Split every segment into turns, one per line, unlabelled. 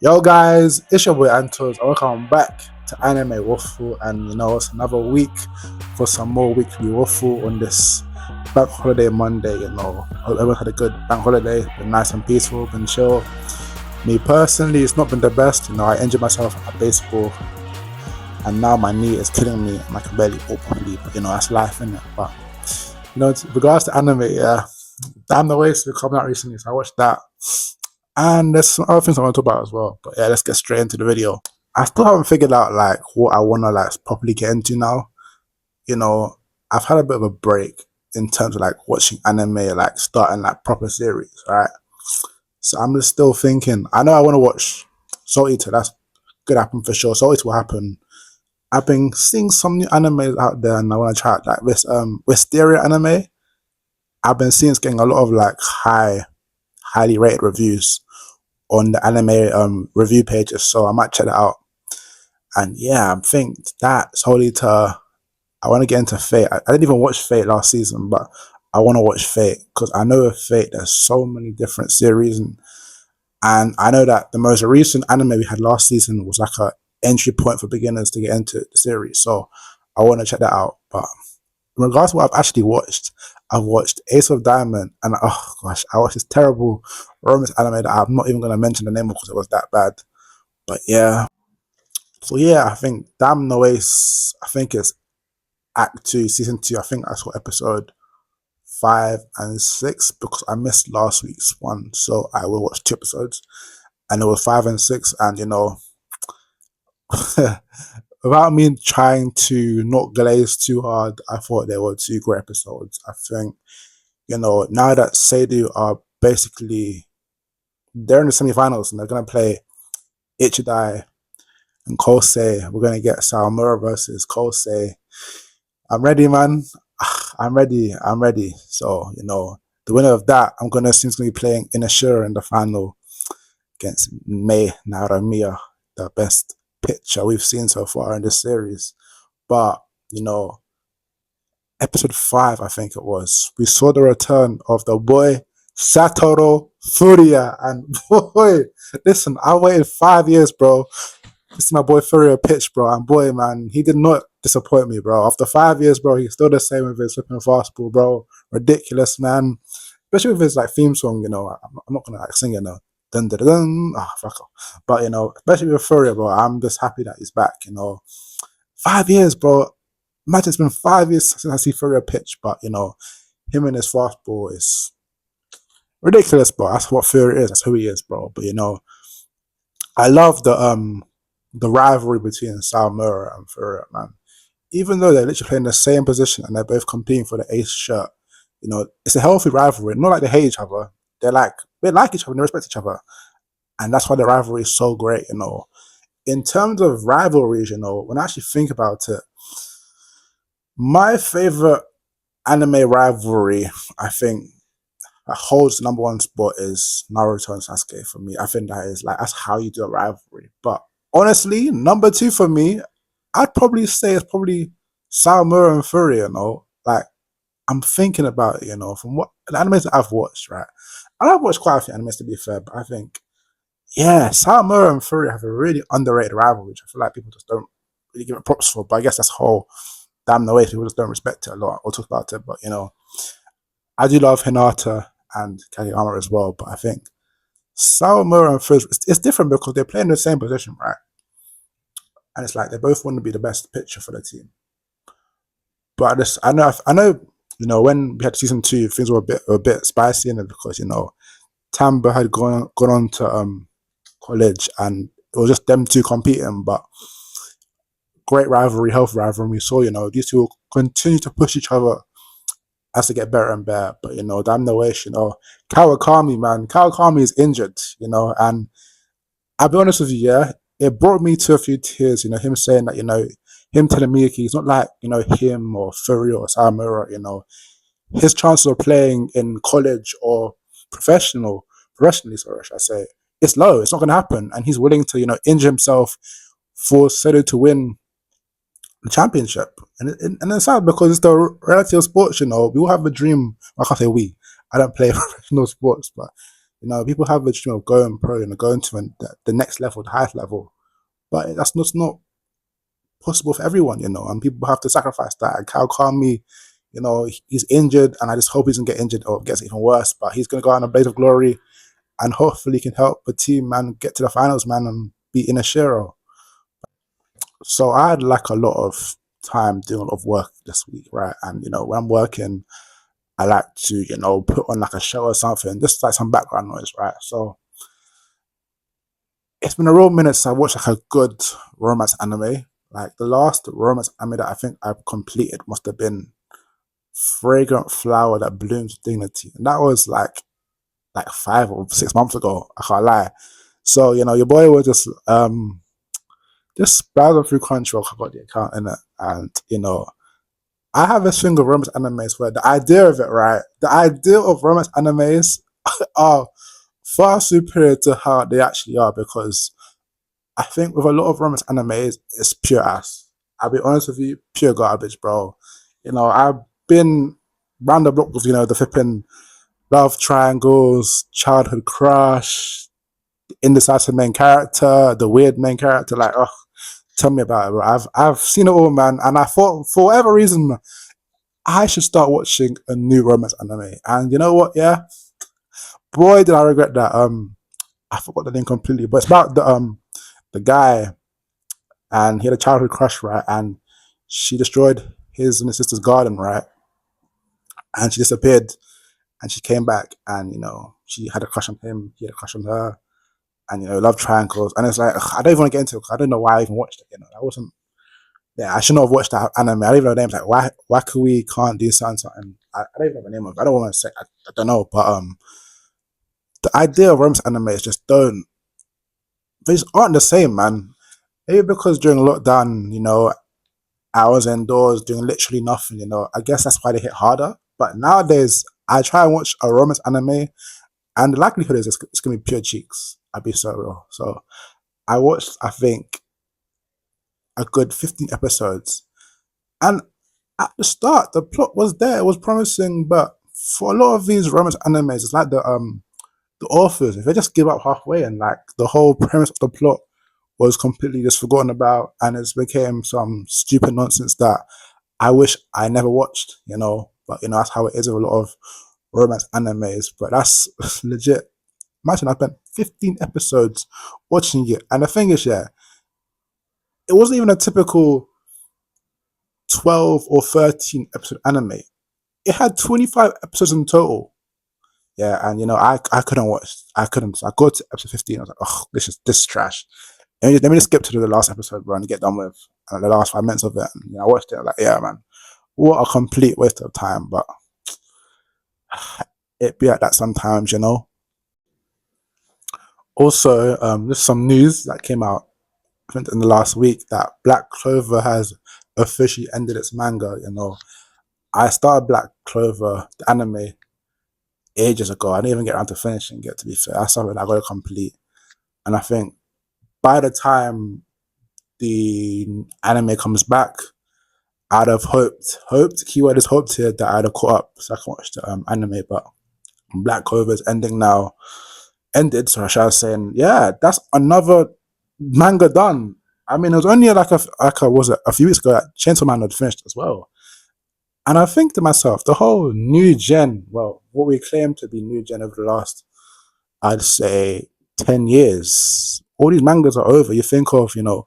Yo guys, it's your boy Antoz. Welcome back to AnimeWaffle, and it's another week for some more weekly waffle on this bank holiday Monday. Hope everyone had a good bank holiday, been nice and peaceful, been chill. Me personally, it's not been the best. I injured myself at baseball, and now my knee is killing me, and I can barely walk properly. But that's life, innit? But with regards to anime, yeah, Damn the Waste coming out recently, so I watched that. And there's some other things I want to talk about as well. But yeah, let's get straight into the video. I still haven't figured out like what I want to like properly get into now. You know, I've had a bit of a break in terms of like watching anime, like starting like proper series, right? So I'm just still thinking. I know I want to watch Soul Eater. That's gonna happen for sure. Soul Eater will happen. I've been seeing some new animes out there, and I want to try it. Like this Wisteria anime. I've been seeing it's getting a lot of like highly rated reviews on the anime review pages, so I might check that out. And yeah, I think that's wholly to. I want to get into Fate. I didn't even watch Fate last season, but I want to watch Fate because I know with Fate there's so many different series, and I know that the most recent anime we had last season was like a entry point for beginners to get into the series. So I want to check that out. But in regards to what I've actually watched, I've watched Ace of Diamond, and oh gosh, I watched this terrible romance anime that I'm not even going to mention the name of because it was that bad. But yeah, so yeah, I think Damn No Ace, I think it's Act 2, Season 2. I think I saw episode 5 and 6 because I missed last week's one. So I will watch 2 episodes. And it was 5 and 6. And without me trying to not glaze too hard, I thought they were 2 great episodes. I think, now that Seidu are basically, they're in the semi-finals and they're going to play Ichidai and Kosei. We're going to get Saomura versus Kosei. I'm ready, man. I'm ready. I'm ready. So, the winner of that, I'm going to seems to be playing Inashura in the final against Mei Naramiya, the best pitcher we've seen so far in this series. But, episode 5, I think it was, we saw the return of the boy Satoru Furia. And boy, listen, I waited 5 years, bro. This is my boy Furia pitch, bro. And boy, man, he did not disappoint me, bro. After 5 years, bro, he's still the same with his flipping fastball, bro. Ridiculous, man. Especially with his like theme song, I'm not gonna like sing it now. Dun dun dun. Ah, fuck off. But especially with Furia, bro, I'm just happy that he's back. 5 years, bro. Imagine it's been 5 years since I see Furia pitch, but him and his fastball is ridiculous, bro. That's what Furia is. That's who he is, bro. But I love the rivalry between Saomura and Furia, man. Even though they're literally playing the same position and they're both competing for the ace shirt, it's a healthy rivalry. Not like they hate each other. They like each other and they respect each other. And that's why the rivalry is so great, In terms of rivalries, when I actually think about it, my favorite anime rivalry, I think, that holds the number one spot is Naruto and Sasuke for me. I think that's how you do a rivalry. But honestly, number 2 for me, I'd probably say it's probably Saomura and Furia, Like, I'm thinking about it, from what the animes that I've watched, right? And I've watched quite a few animes to be fair, but I think, yeah, Saomura and Furia have a really underrated rivalry, which I feel like people just don't really give it props for. But I guess that's whole damn the way people just don't respect it a lot or talk about it. But I do love Hinata and Kageyama as well, but I think Saomura and Furia, it's different because they play in the same position, right? And it's like they both want to be the best pitcher for the team. But I know, when we had season 2, things were a bit spicy in it because Tamba had gone on to college, and it was just them two competing. But great rivalry, health rivalry. We saw, these two will continue to push each other as they get better and better. But damn the wish, Kawakami, man, Kawakami is injured, and I'll be honest with you, yeah, it brought me to a few tears, him saying that, him telling Miyaki, he's not like, him or Fury or Samura, his chances of playing in college or professionally, sorry, should I say, it's low. It's not going to happen. And he's willing to, injure himself for Seto to win the championship. And it's sad because it's the reality of sports, we all have a dream. I can't say we. I don't play professional sports, but You know, people have the dream of going pro and going to the next level, the highest level, but that's not possible for everyone, you know, and people have to sacrifice that. And Kyle Kami, you know, he's injured, and I just hope he doesn't get injured or gets even worse. But he's going to go on a blaze of glory, and hopefully can help the team, man, get to the finals, man, and beat Inashiro. So I had like a lot of time doing a lot of work this week, right? And you know, when I'm working, I like to, you know, put on like a show or something, just like some background noise, right? So it's been a real minute since I watched like a good romance anime. Like the last romance anime that I think I've completed must have been Fragrant Flower That Blooms with Dignity. And that was like 5 or 6 months ago. I can't lie. So, you know, your boy was just browsing through Crunchyroll. I got the account in it. And, you know, I have a thing of romance animes where the idea of it, right? The idea of romance animes are far superior to how they actually are, because I think with a lot of romance animes, it's pure ass. I'll be honest with you, pure garbage, bro. You know, I've been round the block with, you know, the flipping love triangles, childhood crush, indecisive main character, the weird main character. Like, oh, tell me about it, bro. I've seen it all, man. And I thought, for whatever reason, I should start watching a new romance anime. And you know what? Yeah, boy, did I regret that. I forgot the name completely, but it's about the guy, and he had a childhood crush, right? And she destroyed his and his sister's garden, right? And she disappeared, and she came back, and you know, she had a crush on him, he had a crush on her, and you know, love triangles. And it's like, ugh, I don't even want to get into it because I don't know why I even watched it. You know, I wasn't. Yeah, I shouldn't have watched that anime. I don't even know the names. Like, why could we can't do something? I don't even know the name of it. I don't want to say. I don't know, but the idea of romance anime is just don't. They just aren't the same, man. Maybe because during lockdown, you know, I was indoors doing literally nothing, you know. I guess that's why they hit harder. But nowadays, I try and watch a romance anime, and the likelihood is it's going to be pure cheeks. I'll be so real. So I watched, I think, a good 15 episodes. And at the start, the plot was there, it was promising. But for a lot of these romance animes, it's like the authors, if they just give up halfway and like the whole premise of the plot was completely just forgotten about, and it's became some stupid nonsense that I wish I never watched, you know. But you know, that's how it is with a lot of romance animes. But that's legit. Imagine I spent 15 episodes watching it. And the thing is, yeah, it wasn't even a typical 12 or 13 episode anime. It had 25 episodes in total. Yeah, and you know, I couldn't watch. I couldn't. So I got to episode 15. I was like, oh, this is trash. Let me just skip to the last episode, bro, and get done with the last 5 minutes of it. And, you know, I watched it. I was like, yeah, man, what a complete waste of time. But it be like that sometimes, you know. Also, there's some news that came out, I think, in the last week, that Black Clover has officially ended its manga. You know, I started Black Clover, the anime, ages ago. I didn't even get around to finishing it. To be fair, that's something I got to complete. And I think by the time the anime comes back, I'd have hoped, keyword is hoped here, that I'd have caught up so I can watch the anime. But Black Clover is ending now. Ended, so I shall say, and yeah, that's another manga done. I mean, it was only was it a few weeks ago that Chainsaw Man had finished as well. And I think to myself, the whole new gen, well, what we claim to be new gen over the last, I'd say, 10 years, all these mangas are over. You think of, you know,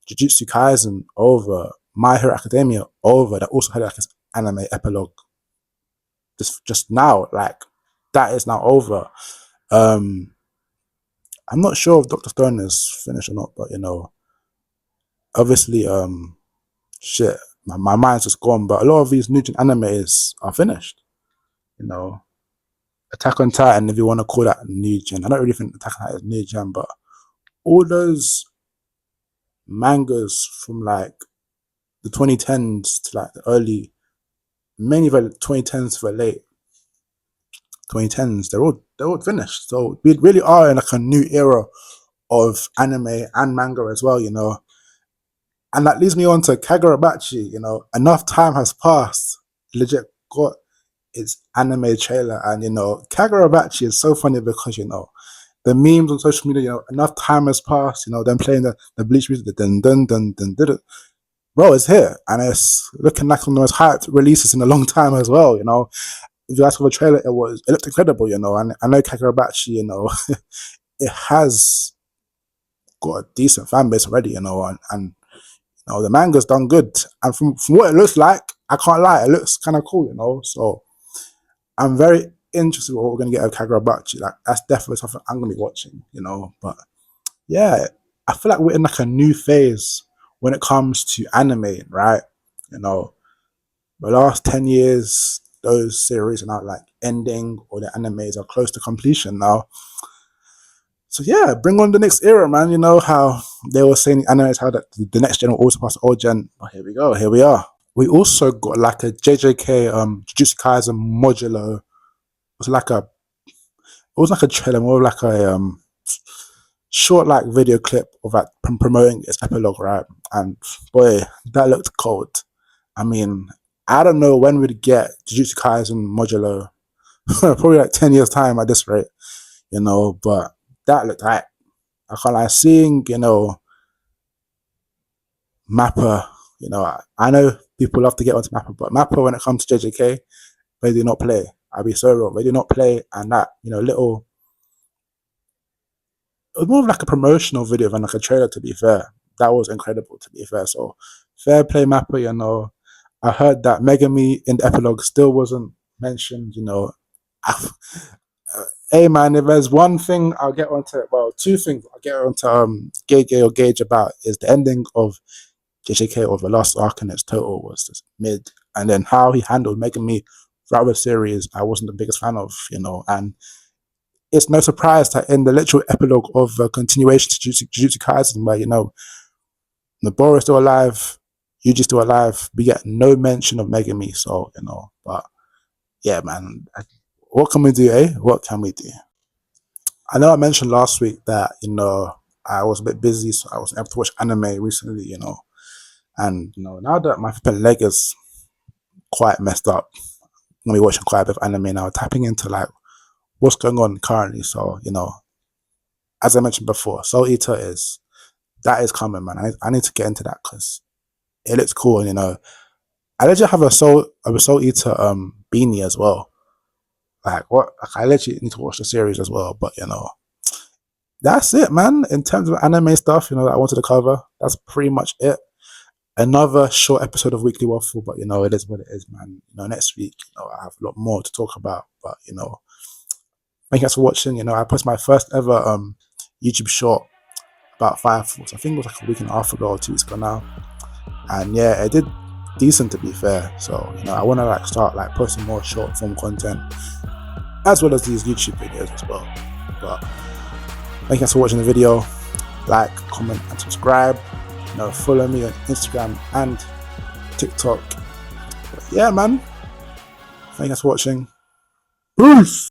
Jujutsu Kaisen over, My Hero Academia over, that also had like this anime epilogue just now, like that is now over. Um, I'm not sure if Doctor Stone is finished or not, but you know, obviously, shit, my mind's just gone. But a lot of these new gen animes are finished. You know, Attack on Titan, if you want to call that new gen. I don't really think Attack on Titan is new gen, but all those mangas from like the 2010s to like the early, mainly the 2010s to the late 2010s, they're all finished. So we really are in like a new era of anime and manga as well. You know, and that leads me on to Kagurabachi. You know, enough time has passed. Legit got its anime trailer. And Kagurabachi is so funny because the memes on social media, enough time has passed, them playing the Bleach music, the dun dun dun dun dun. Bro, it's here, and it's looking like one of the most hyped releases in a long time as well. If you ask for the trailer, it looked incredible. And I know Kagurabachi, it has got a decent fan base already. And the manga's done good, and from what it looks like, I can't lie, it looks kind of cool. So I'm very interested in what we're gonna get of Kagurabachi. Like that's definitely something I'm gonna be watching. But yeah, I feel like we're in like a new phase when it comes to anime, right? The last 10 years, those series are now like ending, or the animes are close to completion now. So yeah, bring on the next era, man. You know how they were saying animes how that the next gen will also pass old gen. Oh, here we go, here we are. We also got like a JJK Jujutsu Kaisen modulo. It was like a trailer, more like a short like video clip of like promoting its epilogue, right? And boy, that looked cold. I mean, I don't know when we'd get Jujutsu Kaisen modulo. Probably like 10 years time at this rate, but that looked right. I can't lie, seeing, Mappa, I know people love to get onto Mappa, but Mappa, when it comes to JJK, they do not play. I'll be so real. They do not play, and that, little, it was more of like a promotional video than like a trailer, to be fair. That was incredible, to be fair. So, fair play, Mappa, I heard that Megami in the epilogue still wasn't mentioned, Hey man, if there's one thing I'll get onto, well, two things I'll get onto Gage about is the ending of JJK, or the last arc in its total, was just mid, and then how he handled Megami throughout the series I wasn't the biggest fan of, and it's no surprise that in the literal epilogue of the continuation to Jujutsu Kaisen, where Nobara is still alive, Yuji's still alive, we get no mention of Megami. So but yeah, man, what can we do, eh? What can we do? I know I mentioned last week that, I was a bit busy, so I wasn't able to watch anime recently, and, now that my leg is quite messed up, I'm going to be watching quite a bit of anime now, tapping into, like, what's going on currently. So, as I mentioned before, Soul Eater that is coming, man. I need to get into that because it looks cool. And, I legit have a Soul Eater beanie as well. Like, what? Like, I legit need to watch the series as well. But, that's it, man. In terms of anime stuff, that I wanted to cover, that's pretty much it. Another short episode of Weekly Waffle, but, it is what it is, man. Next week, I have a lot more to talk about. But, thank you guys for watching. I posted my first ever YouTube short about 5 thoughts. I think it was like a week and a half ago or 2 weeks ago now. And yeah, it did decent, to be fair. So, I want to like start like posting more short form content, as well as these YouTube videos as well. But thank you guys for watching the video. Like, comment, and subscribe. Follow me on Instagram and TikTok. But yeah, man. Thank you guys for watching. Peace.